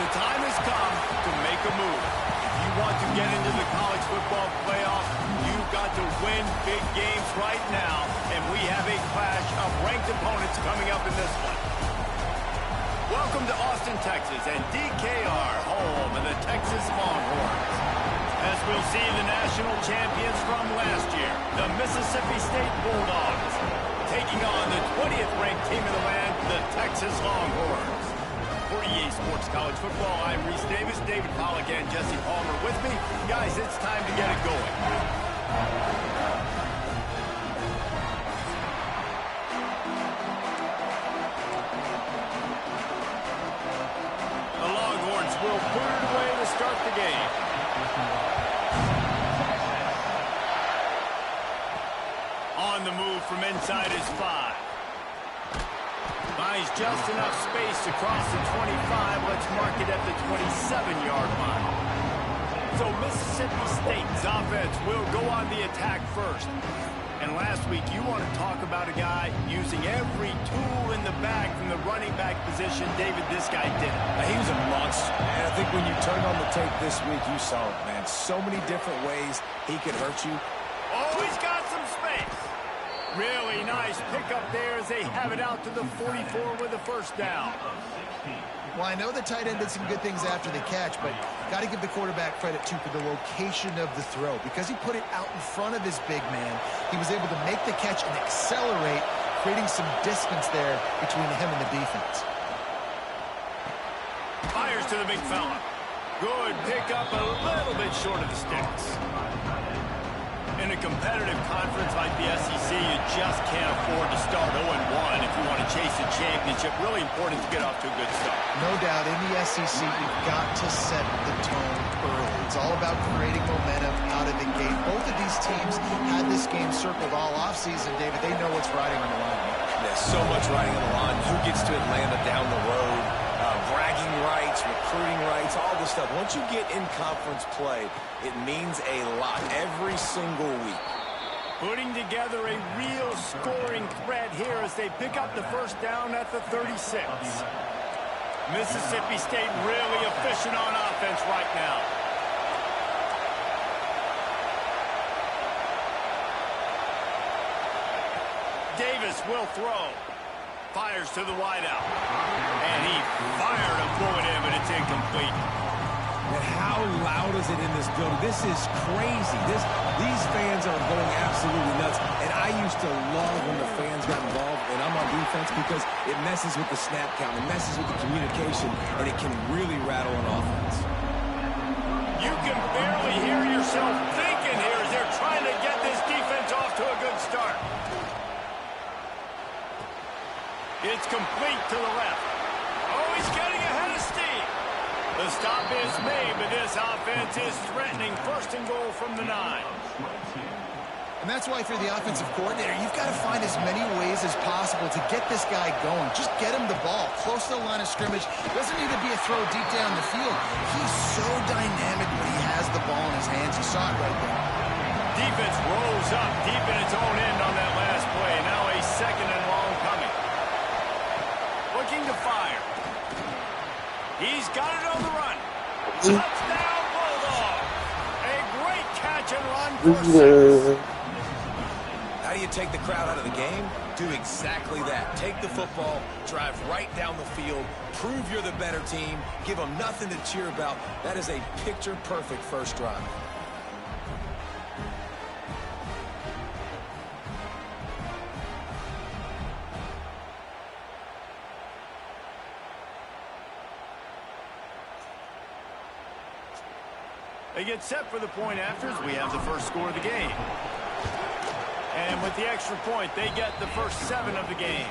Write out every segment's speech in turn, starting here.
the time has come to make a move. If you want to get into the college football playoffs, you've got to win big games right now, and we have a clash of ranked opponents coming up in this one. Welcome to Austin, Texas, and DKR, home of the Texas Longhorns. As we'll see the national champions from last year, the Mississippi State Bulldogs, taking on the 20th ranked team in the land, the Texas Longhorns. For EA Sports College Football, I'm Reese Davis, David Pollack, and Jesse Palmer with me. Guys, it's time to get it going. The Longhorns will put it away to start the game. On the move from inside his 5. Finds just enough space to cross the 25. Let's mark it at the 27-yard line. So Mississippi State's offense will go on the attack first. And last week, you want to talk about a guy using every tool in the bag from the running back position. David, this guy did it. He was a monster. And I think when you turned on the tape this week, you saw it, man. So many different ways he could hurt you. Oh, he's got some space. Really nice pickup there as they have it out to the 44 with a first down. Well, I know the tight end did some good things after the catch, but got to give the quarterback credit, too, for the location of the throw. Because he put it out in front of his big man, he was able to make the catch and accelerate, creating some distance there between him and the defense. Fires to the big fella. Good pickup, a little bit short of the sticks. In a competitive conference like the SEC, you just can't afford to start 0-1 if you want to chase a championship. Really important to get off to a good start. No doubt, in the SEC, you've got to set the tone early. It's all about creating momentum out of the gate. Both of these teams had this game circled all offseason, David. They know what's riding on the line. There's so much riding on the line. Who gets to Atlanta down the road? Bragging rights, recruiting rights, all this stuff. Once you get in conference play, it means a lot every single week. Putting together a real scoring threat here as they pick up the first down at the 36. Mississippi State really efficient on offense right now. Davis will throw. Fires to the wideout. And he fired a bullet in, but it's incomplete. And how loud is it in this building? This is crazy. These fans are going absolutely nuts. And I used to love when the fans got involved, and I'm on defense, because it messes with the snap count. It messes with the communication, and it can really rattle an offense. You can barely hear yourself thinking here as they're trying to get this defense off to a good start. It's complete to the left. Oh, he's getting ahead of steam. The stop is made, but this offense is threatening first and goal from the 9. And that's why for the offensive coordinator, you've got to find as many ways as possible to get this guy going. Just get him the ball close to the line of scrimmage. Doesn't need to be a throw deep down the field. He's so dynamic when he has the ball in his hands. You saw it right there. Defense rose up deep in its own end on that last play. Now a second and long coming. Looking to fire. He's got it on the run. Touchdown, Bulldog. A great catch and run for 6. How do you take the crowd out of the game? Do exactly that. Take the football, drive right down the field, prove you're the better team, give them nothing to cheer about. That is a picture-perfect first drive. They get set for the point afters. We have the first score of the game. And with the extra point, they get the first 7 of the game.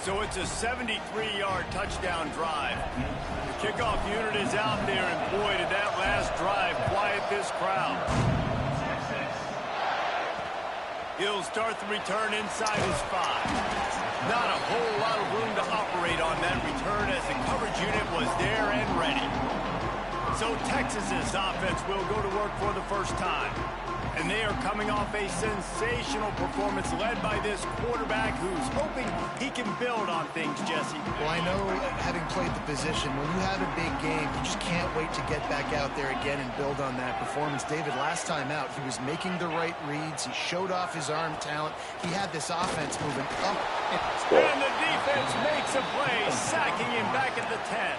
So it's a 73-yard touchdown drive. The kickoff unit is out there, and boy, did that last drive quiet this crowd. He'll start the return inside his 5. Not a whole lot of room to operate on that return as the coverage unit was there and ready. So Texas's offense will go to work for the first time. And they are coming off a sensational performance led by this quarterback who's hoping he can build on things, Jesse. Well, I know, having played the position, when you have a big game, you just can't wait to get back out there again and build on that performance. David, last time out, he was making the right reads. He showed off his arm talent. He had this offense moving up. And the defense makes a play, sacking him back at the 10.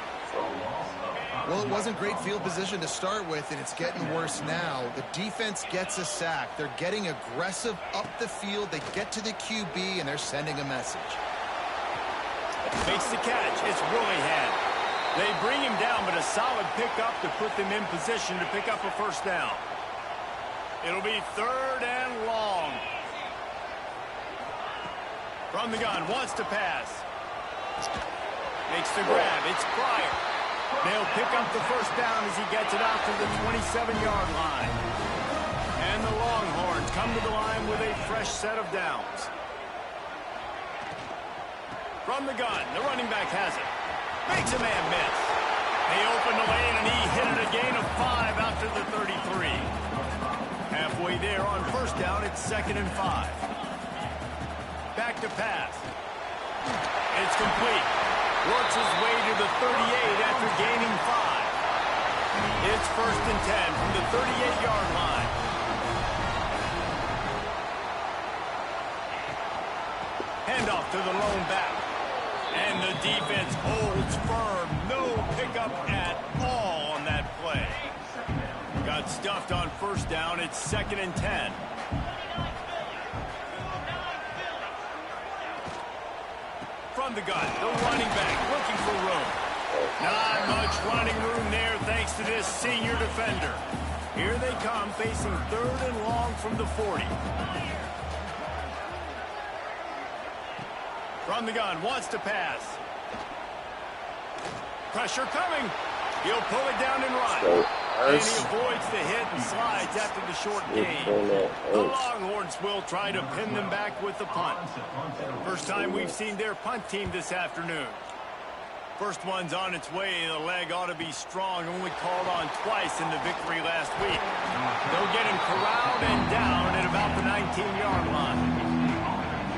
Well, it wasn't great field position to start with, and it's getting worse now. The defense gets a sack. They're getting aggressive up the field. They get to the QB, and they're sending a message. Makes the catch. It's Willingham. They bring him down, but a solid pickup to put them in position to pick up a first down. It'll be 3rd and long. From the gun, wants to pass. Makes the grab. It's Pryor. They'll pick up the first down as he gets it out to the 27-yard line. And the Longhorns come to the line with a fresh set of downs. From the gun, the running back has it. Makes a man miss. They open the lane, and he hit it a gain of 5 out to the 33. Halfway there on first down, it's 2nd and 5. Back to pass. It's complete. Works his way to the 38 after gaining 5. It's 1st and 10 from the 38-yard line. Handoff to the lone back. And the defense holds firm. No pickup at all on that play. Got stuffed on first down. It's 2nd and 10. From the gun, the running back looking for room. Not much running room there thanks to this senior defender. Here they come facing 3rd and long from the 40. From the gun, wants to pass. Pressure coming. He'll pull it down and run. And he avoids the hit and slides after the short gain. The Longhorns will try to pin them back with the punt. First time we've seen their punt team this afternoon. First one's on its way. The leg ought to be strong. Only called on twice in the victory last week. They'll get him corralled and down at about the 19-yard line.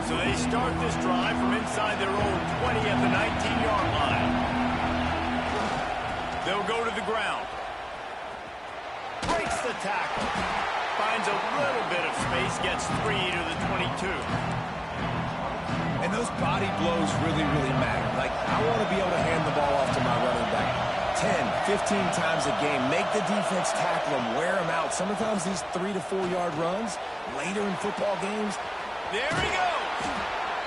So they start this drive from inside their own 20 at the 19-yard line. They'll go to the ground. Breaks the tackle. Finds a little bit of space. Gets 3 to the 22. And those body blows really, really matter. Like, I want to be able to hand the ball off to my running back 10, 15 times a game. Make the defense tackle them, wear them out. Sometimes these 3 to 4 yard runs later in football games. There he goes.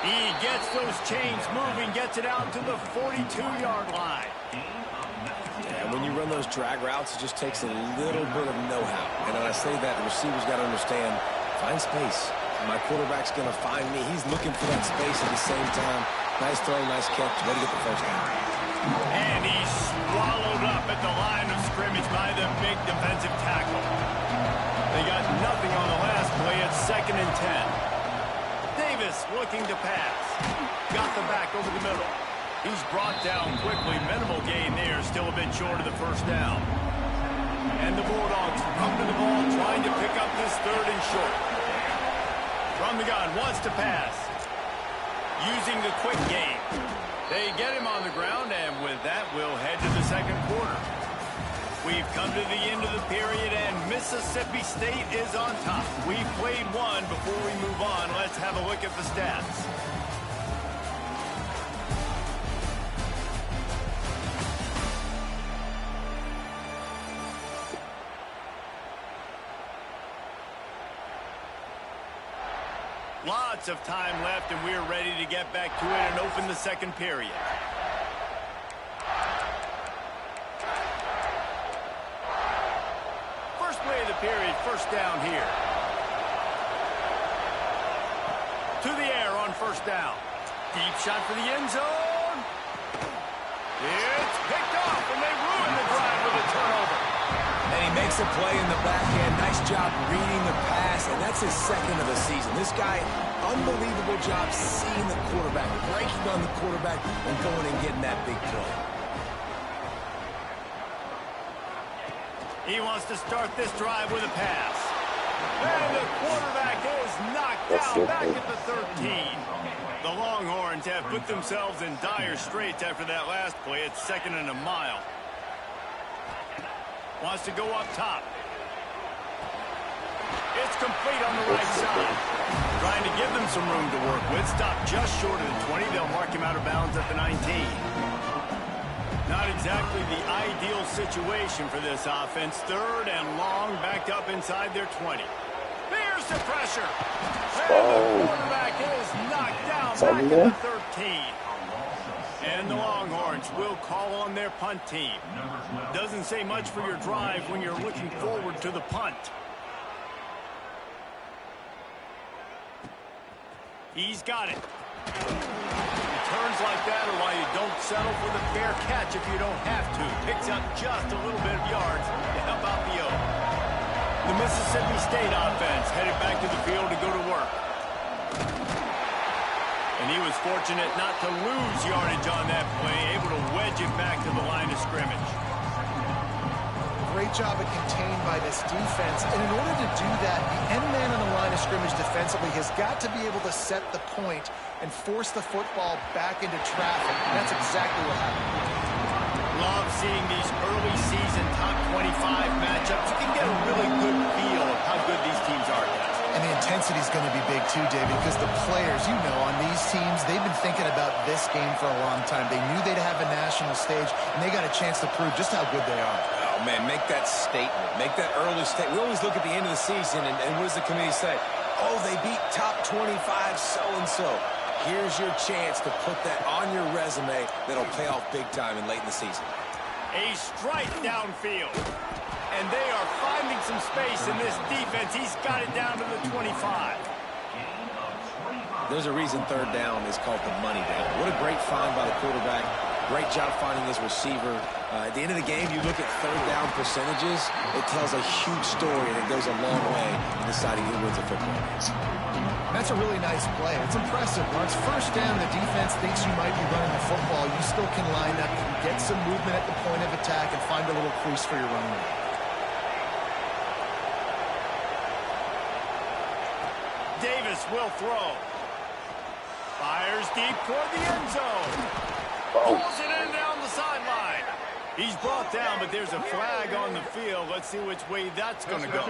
He gets those chains moving, gets it out to the 42-yard line. And when you run those drag routes, it just takes a little bit of know-how. And when I say that, the receiver's got to understand, find space. My quarterback's going to find me. He's looking for that space at the same time. Nice throw, nice catch. Way to get the first down. And he's swallowed up at the line of scrimmage by the big defensive tackle. They got nothing on the last play. It's 2nd and 10. Davis looking to pass. Got the back over the middle. He's brought down quickly. Minimal gain there. Still a bit short of the first down. And the Bulldogs come to the ball trying to pick up this 3rd and short. From the gun, wants to pass. Using the quick game. They get him on the ground, and with that, we'll head to the second quarter. We've come to the end of the period, and Mississippi State is on top. We've played one. Before we move on, let's have a look at the stats. Lots of time left, and we're ready to get back to it and open the second period. First play of the period, first down here. To the air on first down. Deep shot for the end zone. It's picked off, and they ruin the drive with a turnover. And he makes a play in the backhand. Nice job reading the pass, and that's his 2nd of the season. This guy, unbelievable job seeing the quarterback, breaking on the quarterback, and going and getting that big play. He wants to start this drive with a pass. And the quarterback is knocked down back at the 13. The Longhorns have put themselves in dire straits after that last play. It's 2nd and a mile. Wants to go up top. It's complete on the right side. Trying to give them some room to work with. Stopped just short of the 20. They'll mark him out of bounds at the 19. Not exactly the ideal situation for this offense. 3rd and long, backed up inside their 20. There's the pressure. And the quarterback is knocked down back at the 13. And the Longhorns will call on their punt team. Doesn't say much for your drive when you're looking forward to the punt. He's got it. Turns like that are why you don't settle for the fair catch if you don't have to. Picks up just a little bit of yards to help out the O. The Mississippi State offense headed back to the field to go to work. And he was fortunate not to lose yardage on that play, able to wedge it back to the line of scrimmage. Great job of contained by this defense. And in order to do that, the end man on the line of scrimmage defensively has got to be able to set the point and force the football back into traffic. And that's exactly what happened. Love seeing these early season top 25 matchups. You can get a really good feel of how good these teams are, guys. And the intensity is going to be big too, David, because the players, you know, on these teams, they've been thinking about this game for a long time. They knew they'd have a national stage, and they got a chance to prove just how good they are. Oh, man, make that statement. Make that early statement. We always look at the end of the season, and what does the committee say? Oh, they beat top 25 so-and-so. Here's your chance to put that on your resume that'll pay off big time and late in the season. A strike downfield. And they are finding some space in this defense. He's got it down to the 25. There's a reason 3rd down is called the money down. What a great find by the quarterback. Great job finding his receiver. At the end of the game, you look at 3rd down percentages. It tells a huge story, and it goes a long way in deciding who wins a football game. That's a really nice play. It's impressive. Once 1st down, the defense thinks you might be running the football. You still can line up, get some movement at the point of attack, and find a little crease for your running back. Davis will throw. Fires deep toward the end zone. Pulls it in down the sideline. He's brought down, but there's a flag on the field. Let's see which way that's going to go.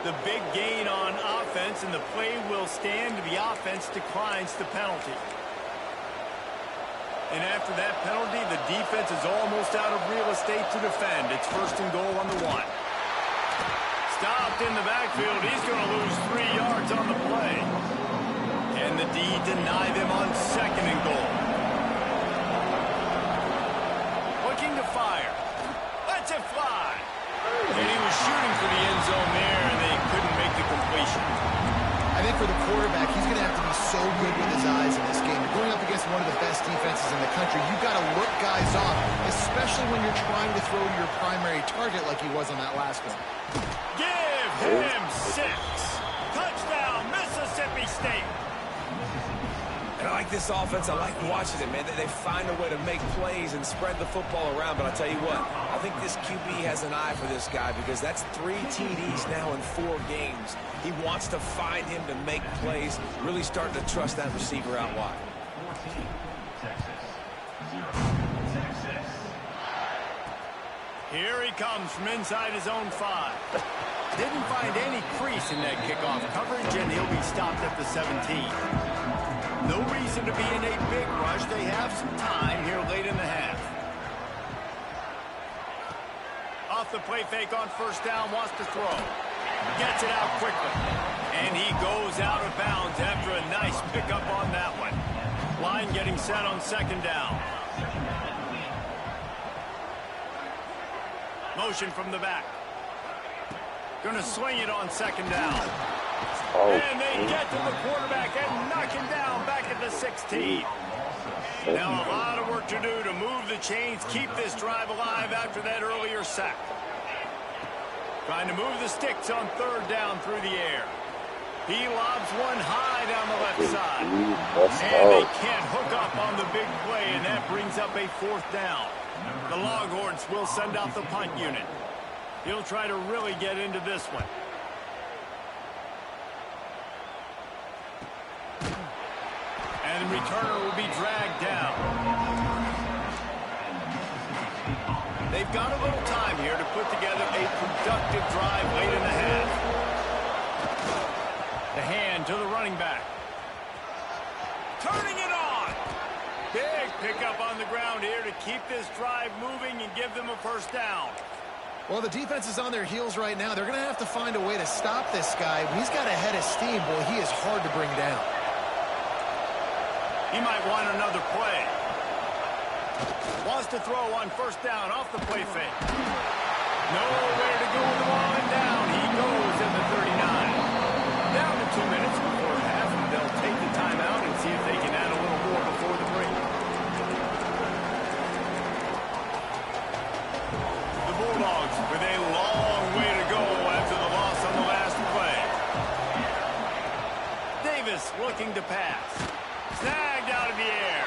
The big gain on offense, and the play will stand. The offense declines the penalty. And after that penalty, the defense is almost out of real estate to defend. It's 1st and goal on the 1. Stopped in the backfield. He's going to lose 3 yards on the play. And the D deny them on 2nd and goal. Looking to fire. Lets it fly. And he was shooting for the end zone there, and they couldn't make the completion. I think for the quarterback, he's going to have to be so good with his eyes in this game. Going up against one of the best defenses in the country, you've got to look guys off, especially when you're trying to throw to your primary target like he was on that last one. Give him 6. Touchdown, Mississippi State. And I like this offense. I like watching it, man. They find a way to make plays and spread the football around. But I'll tell you what, I think this QB has an eye for this guy because that's 3 TDs now in 4 games. He wants to find him to make plays, really starting to trust that receiver out wide. Here he comes from inside his own 5. Didn't find any crease in that kickoff coverage, and he'll be stopped at the 17. No reason to be in a big rush. They have some time here late in the half. Off the play fake on 1st down, wants to throw. Gets it out quickly. And he goes out of bounds after a nice pickup on that one. Line getting set on 2nd down. Motion from the back. Gonna swing it on 2nd down. And they get to the quarterback and knock him down back at the 16. Now a lot of work to do to move the chains, keep this drive alive after that earlier sack. Trying to move the sticks on 3rd down through the air. He lobs one high down the left side. And they can't hook up on the big play, and that brings up a 4th down. The Longhorns will send out the punt unit. He'll try to really get into this one. And the returner will be dragged down. They've got a little time here to put together a productive drive late in the half. The hand to the running back. Turning it on. Big pickup on the ground here to keep this drive moving and give them a first down. Well, the defense is on their heels right now. They're going to have to find a way to stop this guy. He's got a head of steam. Boy, he is hard to bring down. He might want another play. Wants to throw on first down off the play fake. Nowhere to go with the ball and down. He goes in the 39. Down to 2 minutes before half, and they'll take the timeout and see if they can add a little more before the break. The Bulldogs with a long way to go after the loss on the last play. Davis looking to pass. Snagged out of the air.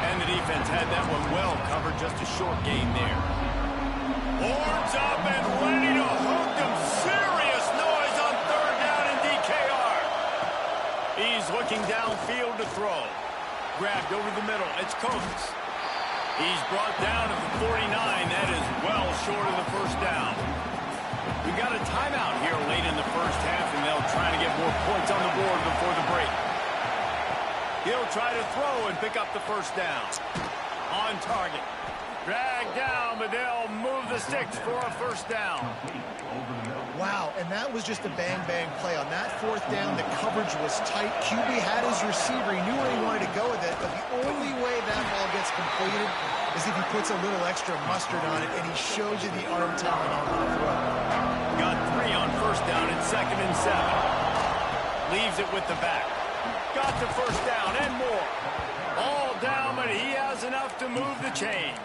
And the defense had that one well covered, just a short gain there. Horns up and ready to hook them. Serious noise on third down in DKR. He's looking downfield to throw. Grabbed over the middle. It's Coates. He's brought down at the 49. That is well short of the first down. We've got a timeout here late in the first half, and they'll try to get more points on the board before the break. He'll try to throw and pick up the first down. On target. Dragged down, but they'll move the sticks for a first down. Wow, and that was just a bang-bang play. On that fourth down, the coverage was tight. QB had his receiver. He knew where he wanted to go with it, but the only way that ball gets completed is if he puts a little extra mustard on it, and he shows you the arm talent on the throw. Got 3 on first down and 2nd and 7. Leaves it with the back. Got the first down and more. All down, but he has enough to move the chains.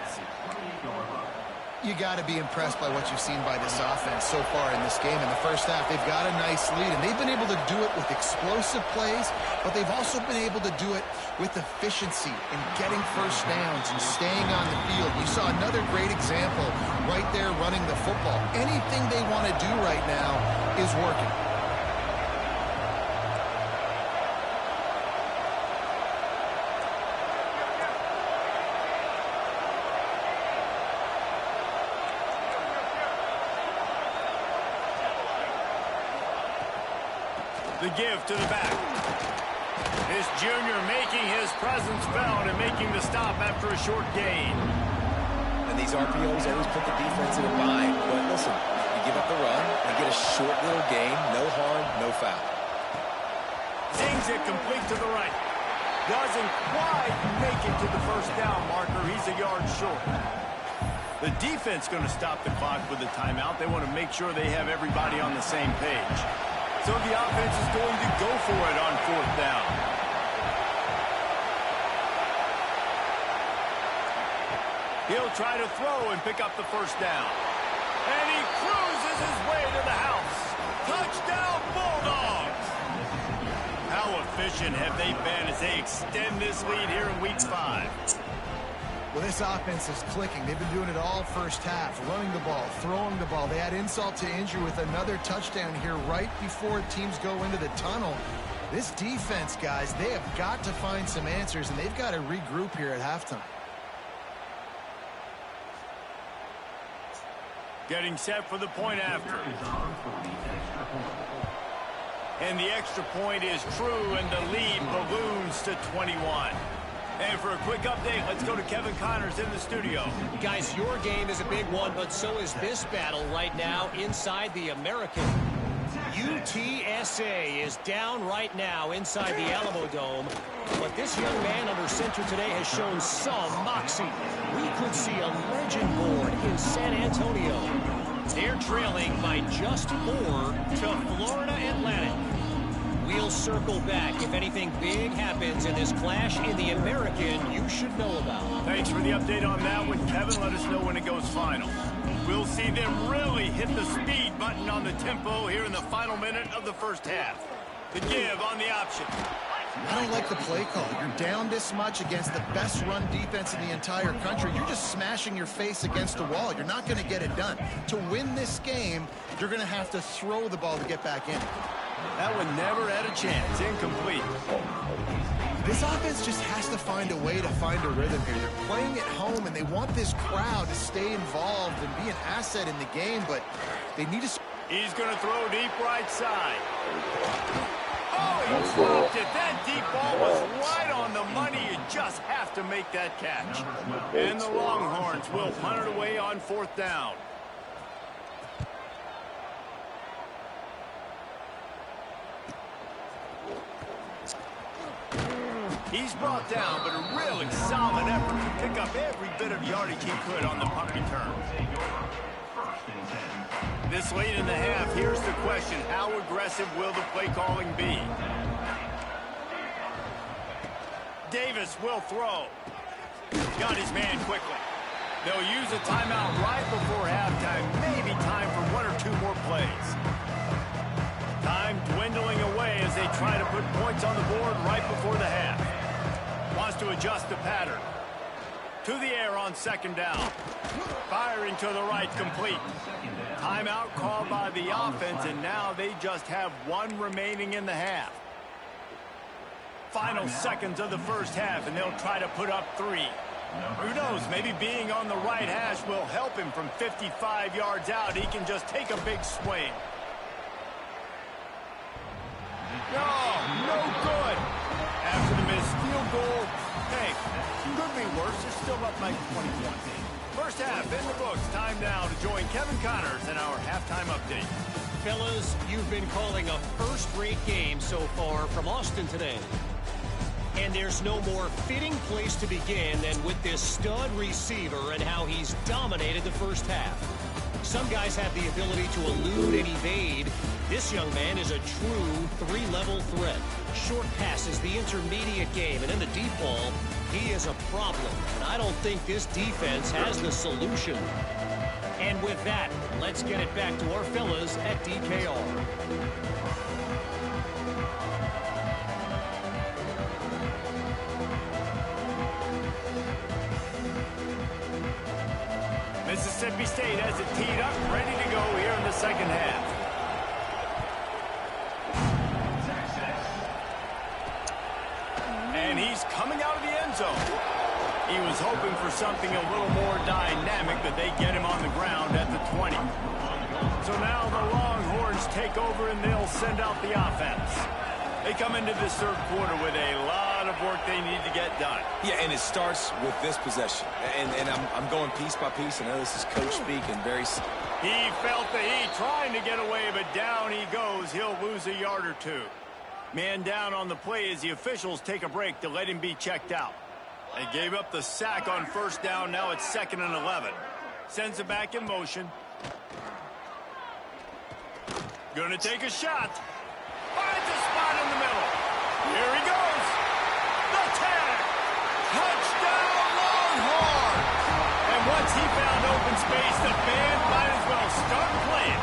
You got to be impressed by what you've seen by this offense so far in this game. In the first half, they've got a nice lead, and they've been able to do it with explosive plays, but they've also been able to do it with efficiency in getting first downs and staying on the field. You saw another great example right there running the football. Anything they want to do right now is working. The give to the back. This junior making his presence felt and making the stop after a short gain. And these RPOs always put the defense in a bind. But listen, you give up the run and get a short little gain. No harm, no foul. Zings it complete to the right. Doesn't quite make it to the first down marker. He's a yard short. The defense going to stop the clock with a timeout. They want to make sure they have everybody on the same page. So the offense is going to go for it on fourth down. He'll try to throw and pick up the first down. And he cruises his way to the house. Touchdown, Bulldogs! How efficient have they been as they extend this lead here in Week 5? Well, this offense is clicking. They've been doing it all first half, running the ball, throwing the ball. They had insult to injury with another touchdown here right before teams go into the tunnel. This defense, guys, they have got to find some answers, and they've got to regroup here at halftime. Getting set for the point after. And the extra point is true, and the lead balloons to 21. And for a quick update, let's go to Kevin Connors in the studio. Guys, your game is a big one, but so is this battle right now inside the American. UTSA is down right now inside the Alamo Dome, but this young man under center today has shown some moxie. We could see a legend born in San Antonio. They're trailing by just 4 to Florida Atlantic. We'll circle back if anything big happens in this clash in the American you should know about. Thanks for the update on that one, Kevin. Let us know when it goes final. We'll see them really hit the speed button on the tempo here in the final minute of the first half. The give on the option. I don't like the play call. You're down this much against the best run defense in the entire country. You're just smashing your face against a wall. You're not going to get it done. To win this game, you're going to have to throw the ball to get back in. That one never had a chance. Incomplete. This offense just has to find a way to find a rhythm here. They're playing at home, and they want this crowd to stay involved and be an asset in the game, but they need to... He's going to throw deep right side. Oh, he dropped it. That deep ball was right on the money. You just have to make that catch. And the Longhorns will punt it away on 4th down. He's brought down, but a really solid effort to pick up every bit of yardage he could on the punt return. This late in the half, here's the question. How aggressive will the play calling be? Davis will throw. Got his man quickly. They'll use a timeout right before halftime. Maybe time for 1 or 2 more plays. Time dwindling away as they try to put points on the board right before the half. Wants to adjust the pattern. To the air on 2nd down. Firing to the right, complete. Timeout called by the offense, and now they just have 1 remaining in the half. Final seconds of the first half, and they'll try to put up 3. Who knows, maybe being on the right hash will help him from 55 yards out. He can just take a big swing. No good. After the missed field goal, hey, could be worse. They're still up by 21. First half in the books. Time now to join Kevin Connors in our halftime update. Fellas, you've been calling a first-rate game so far from Austin today. And there's no more fitting place to begin than with this stud receiver and how he's dominated the first half. Some guys have the ability to elude and evade. This young man is a true 3-level threat. Short passes, the intermediate game, and in the deep ball, he is a problem. And I don't think this defense has the solution. And with that, let's get it back to our fellas at DKR. Mississippi State has it teed up, ready to go here in the second half. And he's coming out of the end zone. He was hoping for something a little more dynamic, but they get him on the ground at the 20. So now the Longhorns take over, and they'll send out the offense. They come into this third quarter with a lot of work they need to get done. Yeah, and it starts with this possession. And I'm going piece by piece. I know this is coach speak and very... He felt the heat trying to get away, but down he goes. He'll lose a yard or 2. Man down on the play as the officials take a break to let him be checked out. They gave up the sack on first down. Now it's 2nd and 11. Sends it back in motion. Gonna take a shot. Finds a spot in the middle. Here he goes. The tag. Touchdown Longhorns. And once he found open space, the band might as well start playing.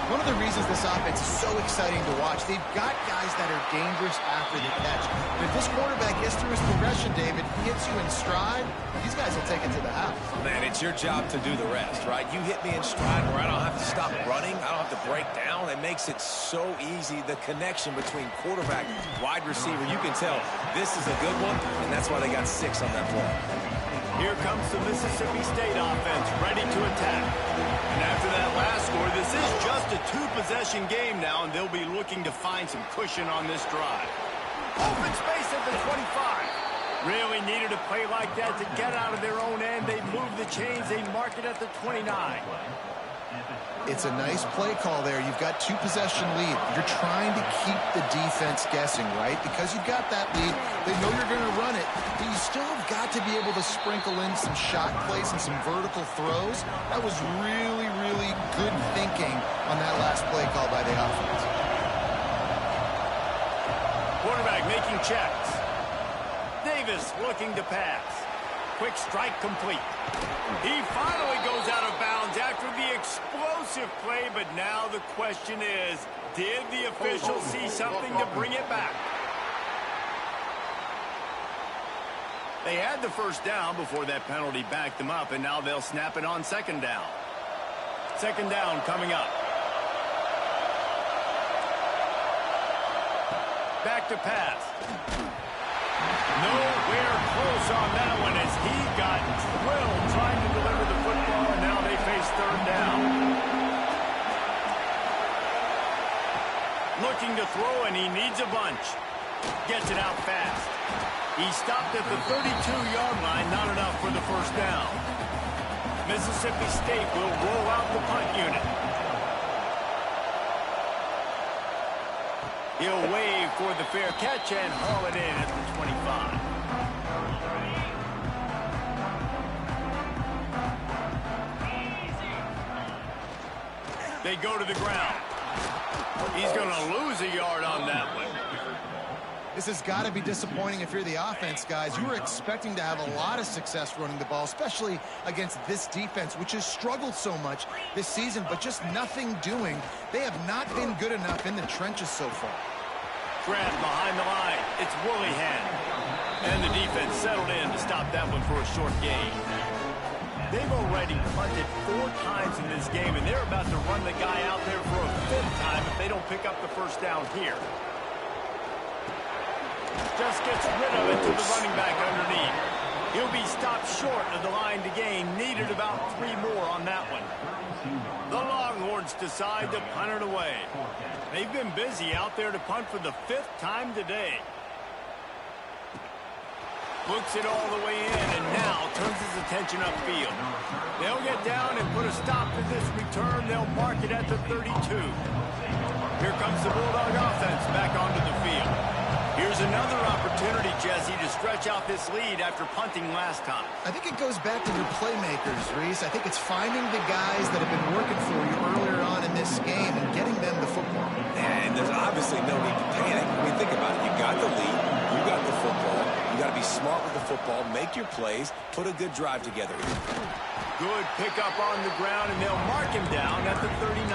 One of the reasons this offense is so exciting to watch, they've got guys that are dangerous after the catch. But if this quarterback gets through his progression, David, hits you in stride, these guys will take it to the house. Man, it's your job to do the rest, right? You hit me in stride where I don't have to stop running. I don't have to break down. It makes it so easy. The connection between quarterback, wide receiver, you can tell this is a good one, and that's why they got 6 on that play. Here comes the Mississippi State offense, ready to attack. And after that last score, this is just a 2-possession game now, and they'll be looking to find some cushion on this drive. Open space at the 25. Really needed a play like that to get out of their own end. They move the chains. They mark it at the 29. It's a nice play call there. You've got 2-possession lead. You're trying to keep the defense guessing, right? Because you've got that lead, they know you're going to run it, but you still have got to be able to sprinkle in some shot plays and some vertical throws. That was really, really good thinking on that last play call by the offense. Quarterback making checks. Davis looking to pass. quick strike complete. He finally goes out of bounds after the explosive play, but now the question is, did the official see something to bring it back? They had the first down before that penalty backed them up, and now they'll snap it on second down. Second down coming up. Back to pass. Nowhere close on that one as he got drilled trying to deliver the football, and now they face third down. Looking to throw, and he needs a bunch. Gets it out fast. He stopped at the 32-yard line, not enough for the first down. Mississippi State will roll out the punt unit. He'll wave for the fair catch and haul it in at the 25. They go to the ground. He's going to lose a yard on that one. This has got to be disappointing if you're the offense, guys. You were expecting to have a lot of success running the ball, especially against this defense, which has struggled so much this season, but just nothing doing. They have not been good enough in the trenches so far. Grab behind the line. It's Woollyhan. And the defense settled in to stop that one for a short gain. They've already punted 4 times in this game, and they're about to run the guy out there for a 5th time if they don't pick up the first down here. Just gets rid of it to the running back underneath. He'll be stopped short of the line to gain. Needed about 3 more on that one. The Longhorns decide to punt it away. They've been busy out there to punt for the 5th time today. Looks it all the way in and now turns his attention upfield. They'll get down and put a stop to this return. They'll mark it at the 32. Here comes the Bulldog offense back onto the field. Here's another opportunity, Jesse, to stretch out this lead after punting last time. I think it goes back to your playmakers, Reese. I think it's finding the guys that have been working for you earlier on in this game and getting them the football. And there's obviously no need to panic. I mean, think about it. You got the lead. You got the football. You got to be smart with the football. Make your plays. Put a good drive together. Good pickup on the ground, and they'll mark him down at the 39.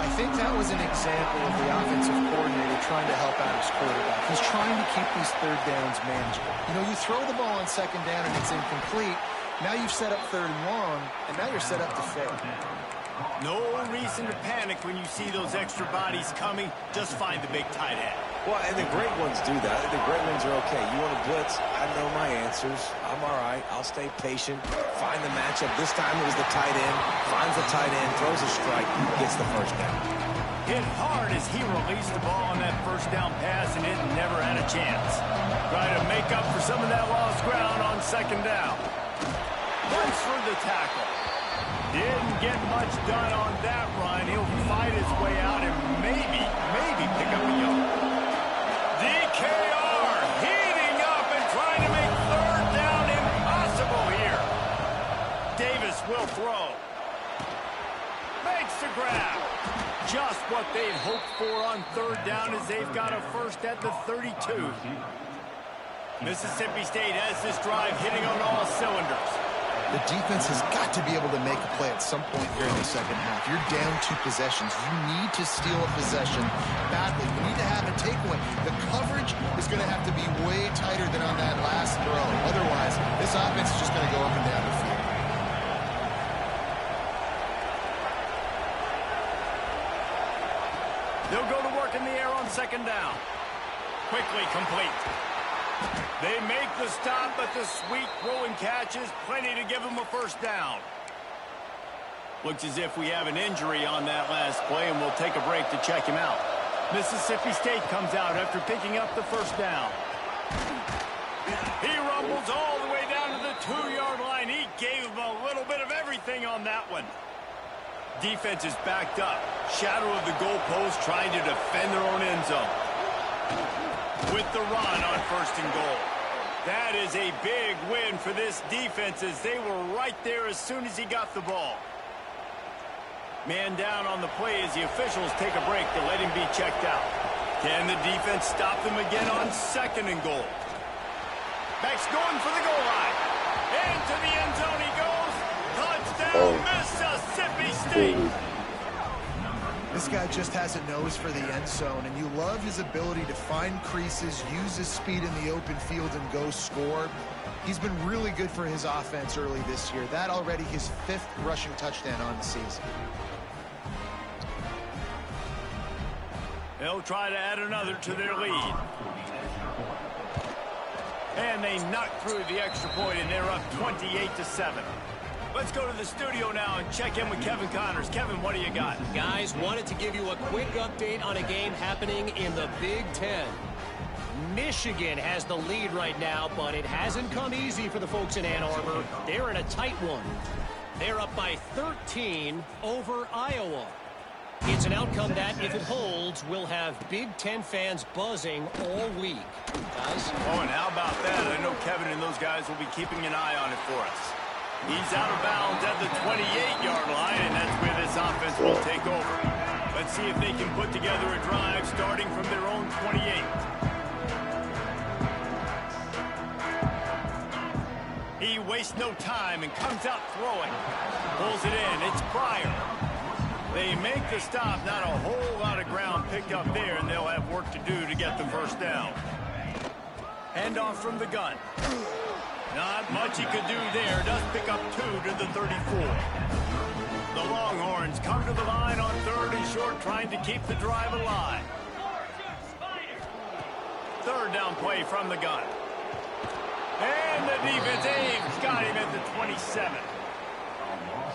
I think that was an example of the offensive coordinator trying to help out his quarterback. He's trying to keep these third downs manageable. You know, you throw the ball on second down and it's incomplete. Now you've set up third and long, and now you're set up to fail. No reason to panic when you see those extra bodies coming. Just find the big tight end. Well, and the great ones do that. The great ones are okay. You want to blitz? I know my answers. I'm all right. I'll stay patient. Find the matchup. This time it was the tight end. Finds the tight end, throws a strike, gets the first down. Hit hard as he released the ball on that first down pass, and it never had a chance. Try to make up for some of that lost ground on second down. Runs for the tackle. Didn't get much done on that run. He'll fight his way out and maybe pick up a yard. DKR heating up and trying to make third down impossible here. Davis will throw. Makes the grab. Just what they'd hoped for on third down as they've got a first at the 32. Mississippi State has this drive hitting on all cylinders. The defense has got to be able to make a play at some point here in the second half. You're down 2 possessions. You need to steal a possession badly. You need to have a takeaway. The coverage is going to have to be way tighter than on that last throw. Otherwise, this offense is just going to go up and down the field. They'll go to work in the air on second down. Quickly complete. They make the stop, but the sweet rolling catch is plenty to give them a first down. Looks as if we have an injury on that last play, and we'll take a break to check him out. Mississippi State comes out after picking up the first down. He rumbles all the way down to the 2-yard line. He gave them a little bit of everything on that one. Defense is backed up. Shadow of the goalpost trying to defend their own end zone. With the run on first and goal. That is a big win for this defense as they were right there as soon as he got the ball. Man down on the play as the officials take a break to let him be checked out. Can the defense stop them again on second and goal? Back's going for the goal line. Into the end zone he goes. Touchdown, Mississippi State. This guy just has a nose for the end zone, and you love his ability to find creases, use his speed in the open field, and go score. He's been really good for his offense early this year. That already his 5th rushing touchdown on the season. They'll try to add another to their lead. And they knock through the extra point, and they're up 28-7. Let's go to the studio now and check in with Kevin Connors. Kevin, what do you got? Guys, wanted to give you a quick update on a game happening in the Big Ten. Michigan has the lead right now, but it hasn't come easy for the folks in Ann Arbor. They're in a tight one. They're up by 13 over Iowa. It's an outcome that, if it holds, will have Big Ten fans buzzing all week. Guys? Oh, and how about that? I know Kevin and those guys will be keeping an eye on it for us. He's out of bounds at the 28-yard line, and that's where this offense will take over. Let's see if they can put together a drive starting from their own 28. He wastes no time and comes out throwing. Pulls it in. It's Pryor. They make the stop. Not a whole lot of ground picked up there, and they'll have work to do to get the first down. Handoff from the gun. Not much he could do there. Does pick up 2 to the 34. The Longhorns come to the line on 3rd and short, trying to keep the drive alive. 3rd down play from the gun. And the defense aims. Got him at the 27.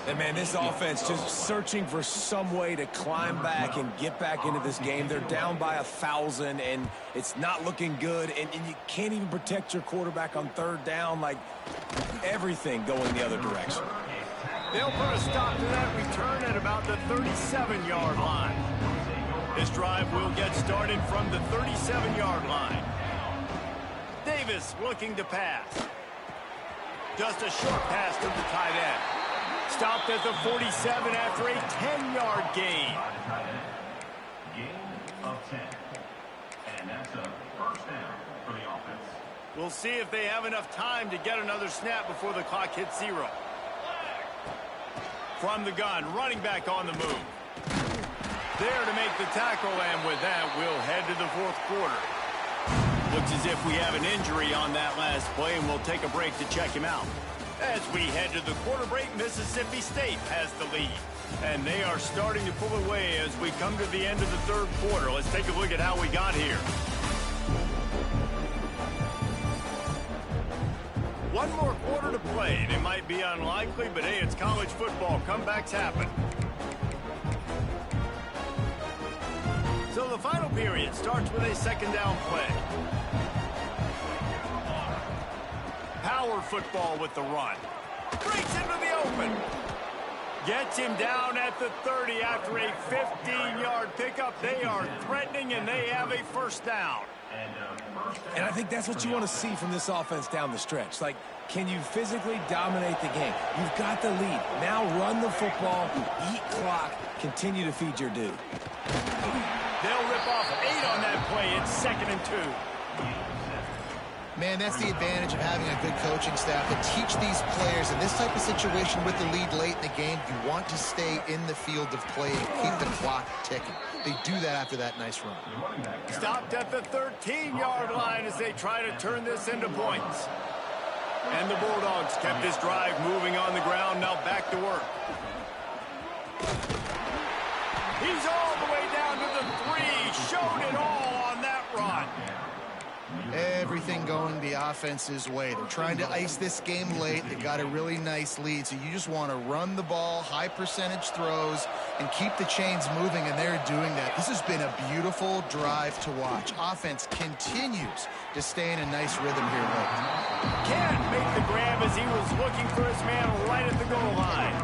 And, man, this offense just searching for some way to climb back and get back into this game. They're down by 1,000, and it's not looking good. And you can't even protect your quarterback on 3rd down. Like, everything going the other direction. They'll put a stop to that return at about the 37-yard line. This drive will get started from the 37-yard line. Davis looking to pass. Just a short pass to the tight end. Stopped at the 47 after a 10-yard gain. Gain of 10. And that's a first down for the offense. We'll see if they have enough time to get another snap before the clock hits 0. From the gun, running back on the move. There to make the tackle, and with that, we'll head to the 4th quarter. Looks as if we have an injury on that last play, and we'll take a break to check him out. As we head to the quarter break, Mississippi State has the lead. And they are starting to pull away as we come to the end of the 3rd quarter. Let's take a look at how we got here. One more quarter to play. It might be unlikely, but hey, it's college football. Comebacks happen. So the final period starts with a 2nd down play. Power football with the run. Breaks into the open. Gets him down at the 30 after a 15-yard pickup. They are threatening, and they have a first down. And I think that's what you want to see from this offense down the stretch. Like, can you physically dominate the game? You've got the lead. Now run the football, eat clock, continue to feed your dude. They'll rip off 8 on that play. It's 2nd and 2. Man, that's the advantage of having a good coaching staff to teach these players in this type of situation with the lead late in the game. You want to stay in the field of play and keep the clock ticking. They do that after that nice run. Stopped at the 13-yard line as they try to turn this into points. And the Bulldogs kept this drive moving on the ground. Now back to work. He's all the way down to the 3. Showed it all on that run. Everything going the offense's way. They're trying to ice this game late. They got a really nice lead, so you just want to run the ball, high percentage throws, and keep the chains moving, and they're doing that. This has been a beautiful drive to watch. Offense continues to stay in a nice rhythm here late. Can't make the grab as he was looking for his man right at the goal line.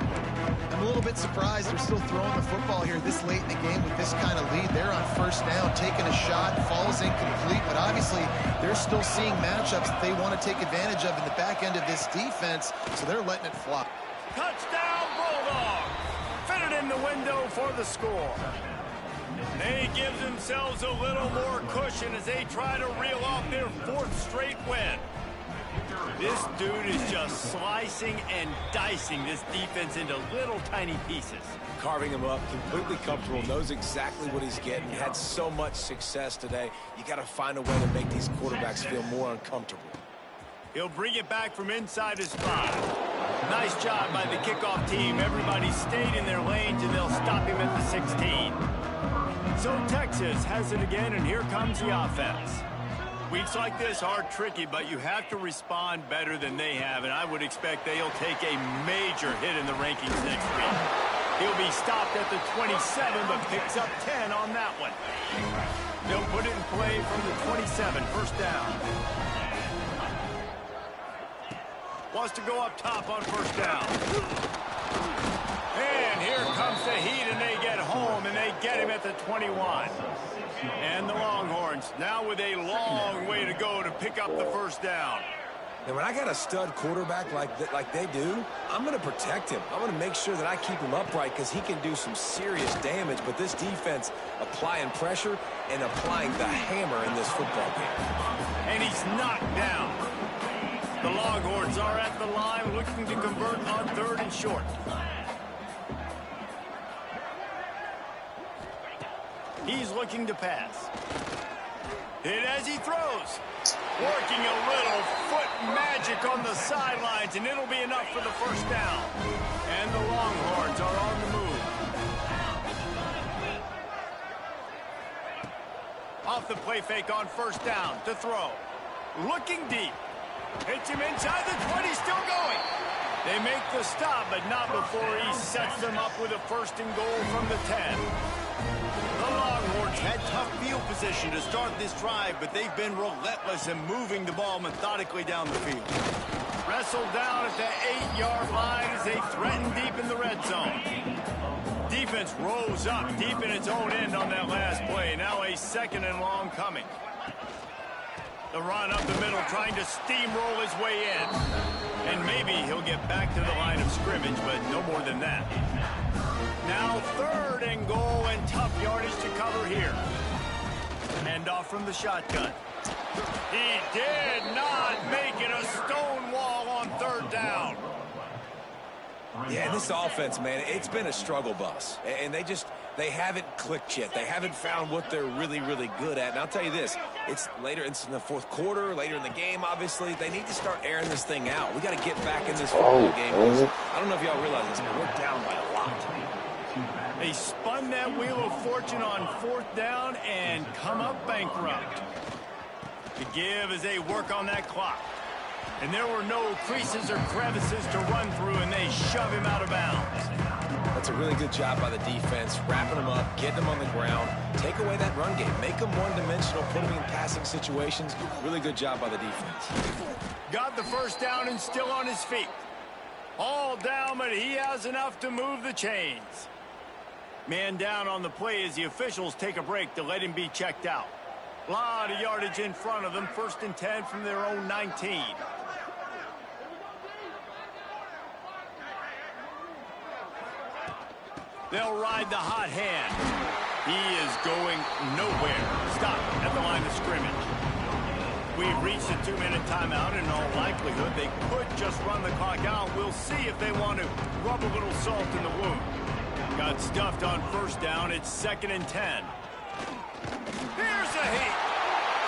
I'm a little bit surprised they're still throwing the football here this late in the game with this kind of lead. They're on 1st down, taking a shot, falls incomplete, but obviously they're still seeing matchups that they want to take advantage of in the back end of this defense, so they're letting it fly. Touchdown, Bulldogs! Fitted in the window for the score. They give themselves a little more cushion as they try to reel off their 4th straight win. This dude is just slicing and dicing this defense into little tiny pieces. Carving him up, completely comfortable, knows exactly what he's getting. Had so much success today. You got to find a way to make these quarterbacks feel more uncomfortable. He'll bring it back from inside his 5. Nice job by the kickoff team. Everybody stayed in their lanes, and they'll stop him at the 16. So Texas has it again, and here comes the offense. Weeks like this are tricky, but you have to respond better than they have, and I would expect they'll take a major hit in the rankings next week. He'll be stopped at the 27, but picks up 10 on that one. They'll put it in play from the 27, first down. Wants to go up top on first down. And here comes the heat, and they get home, and they get him at the 21. And the Longhorns now with a long way to go to pick up the first down. And when I got a stud quarterback like they do, I'm going to protect him. I'm going to make sure that I keep him upright because he can do some serious damage. But this defense applying pressure and applying the hammer in this football game. And he's knocked down. The Longhorns are at the line looking to convert on 3rd and short. He's looking to pass. Hit as he throws. Working a little foot magic on the sidelines, and it'll be enough for the first down. And the Longhorns are on the move. Off the play fake on first down to throw. Looking deep. Hits him inside the 20, still going. They make the stop, but not before he sets them up with a 1st and goal from the 10. The Longhorns had tough field position to start this drive, but they've been relentless in moving the ball methodically down the field. Wrestled down at the 8-yard line as they threaten deep in the red zone. Defense rose up deep in its own end on that last play. Now a 2nd and long coming. The run up the middle, trying to steamroll his way in. And maybe he'll get back to the line of scrimmage, but no more than that. Now 3rd and goal, and tough yardage to cover here. Hand off from the shotgun. He did not make it a stone wall on 3rd down. Yeah, this offense, man, it's been a struggle bus. And they haven't clicked yet. They haven't found what they're really, really good at. And I'll tell you this, it's in the 4th quarter, later in the game, obviously. They need to start airing this thing out. We got to get back in this football game. I don't know if y'all realize this, but we're down by a lot. They spun that wheel of fortune on 4th down and come up bankrupt. To give as they work on that clock. And there were no creases or crevices to run through, and they shove him out of bounds. That's a really good job by the defense, wrapping them up, getting them on the ground, take away that run game, make them one-dimensional, put them in passing situations. Really good job by the defense. Got the first down and still on his feet. All down, but he has enough to move the chains. Man down on the play as the officials take a break to let him be checked out. A lot of yardage in front of them. 1st and 10 from their own 19. They'll ride the hot hand. He is going nowhere. Stop at the line of scrimmage. We've reached a 2-minute timeout. In all likelihood, they could just run the clock out. We'll see if they want to rub a little salt in the wound. Got stuffed on first down. It's 2nd and 10. Here's the heat.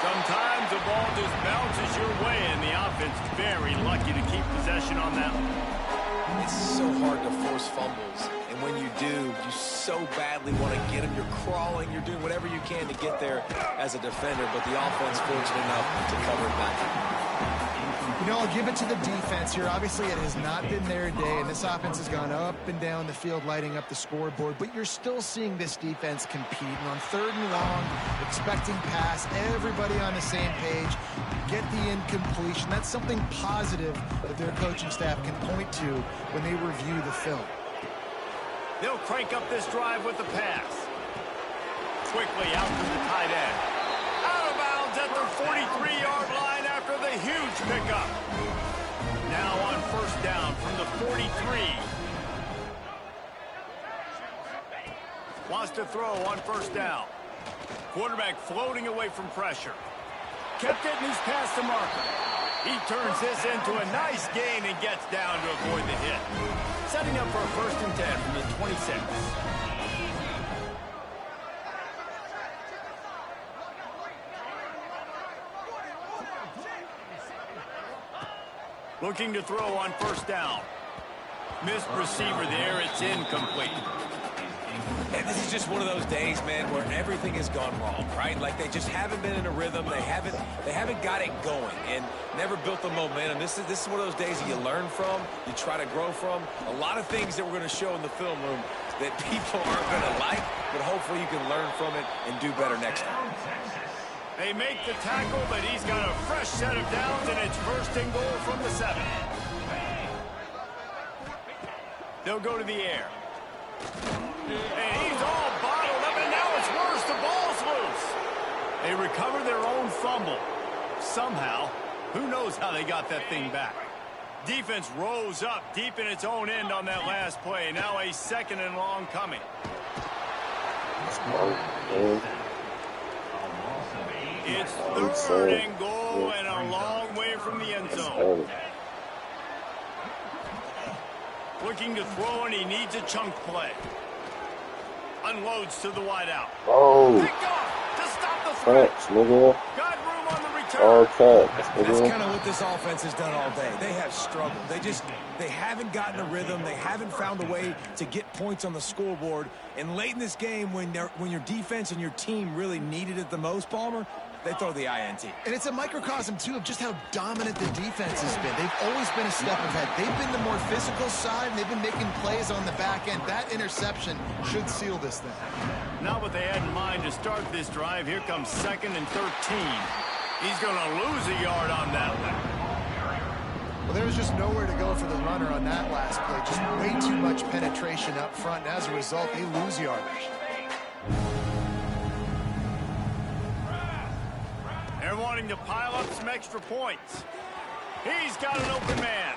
Sometimes the ball just bounces your way, and the offense very lucky to keep possession on that one. It's so hard to force fumbles, and when you do, you so badly want to get them. You're crawling, you're doing whatever you can to get there as a defender, but the offense fortunate enough to cover it back. You know, I'll give it to the defense here. Obviously, it has not been their day, and this offense has gone up and down the field, lighting up the scoreboard, but you're still seeing this defense compete. And on 3rd and long, expecting pass, everybody on the same page, get the incompletion. That's something positive that their coaching staff can point to when they review the film. They'll crank up this drive with the pass. Quickly out to the tight end. Out of bounds at the 43-yard line after the huge pickup. Now on first down from the 43. Wants to throw on first down. Quarterback floating away from pressure. Kept it and he's past the marker. He turns this into a nice gain and gets down to avoid the hit. Setting up for a 1st and 10 from the 26. Looking to throw on 1st down. Missed receiver there. It's incomplete. And this is just one of those days, man, where everything has gone wrong, right? Like they just haven't been in a rhythm. They haven't got it going and never built the momentum. This is one of those days that you learn from, you try to grow from. A lot of things that we're going to show in the film room that people aren't going to like, but hopefully you can learn from it and do better next time. They make the tackle, but he's got a fresh set of downs, and it's 1st and goal from the 7. They'll go to the air. And he's all bottled up, and now it's worse. The ball's loose. They recover their own fumble. Somehow, who knows how they got that thing back. Defense rose up deep in its own end on that last play. Now a 2nd and long coming. It's 3rd and goal and a long way from the end zone. Looking to throw, and he needs a chunk play. Unloads to the wideout. Oh. Picked off to stop the threat. Catch, nigga. Got room on the return. Oh, catch, That's nigga. kind of what this offense has done all day. They have struggled. They haven't gotten a rhythm. They haven't found a way to get points on the scoreboard. And late in this game, when your defense and your team really needed it the most, Palmer, they throw the INT. And it's a microcosm, too, of just how dominant the defense has been. They've always been a step ahead. They've been the more physical side, and they've been making plays on the back end. That interception should seal this thing. Not what they had in mind to start this drive. Here comes 2nd and 13. He's going to lose a yard on that one. Well, there was just nowhere to go for the runner on that last play. Just way too much penetration up front, and as a result, they lose yardage. They're wanting to pile up some extra points. He's got an open man.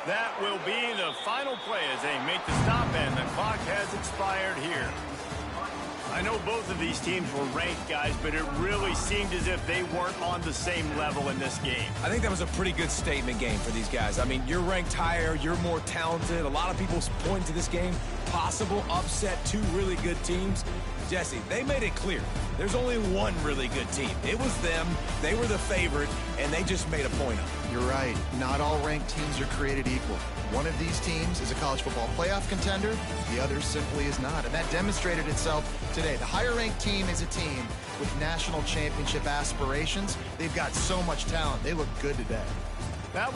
That will be the final play as they make the stop, and the clock has expired here. I know both of these teams were ranked, guys, but it really seemed as if they weren't on the same level in this game. I think that was a pretty good statement game for these guys. I mean, you're ranked higher, you're more talented. A lot of people point to this game, possible upset, 2 really good teams. Jesse, they made it clear. There's only one really good team. It was them. They were the favorite, and they just made a point of it. You're right. Not all ranked teams are created equal. One of these teams is a college football playoff contender. The other simply is not. And that demonstrated itself today. The higher-ranked team is a team with national championship aspirations. They've got so much talent. They look good today.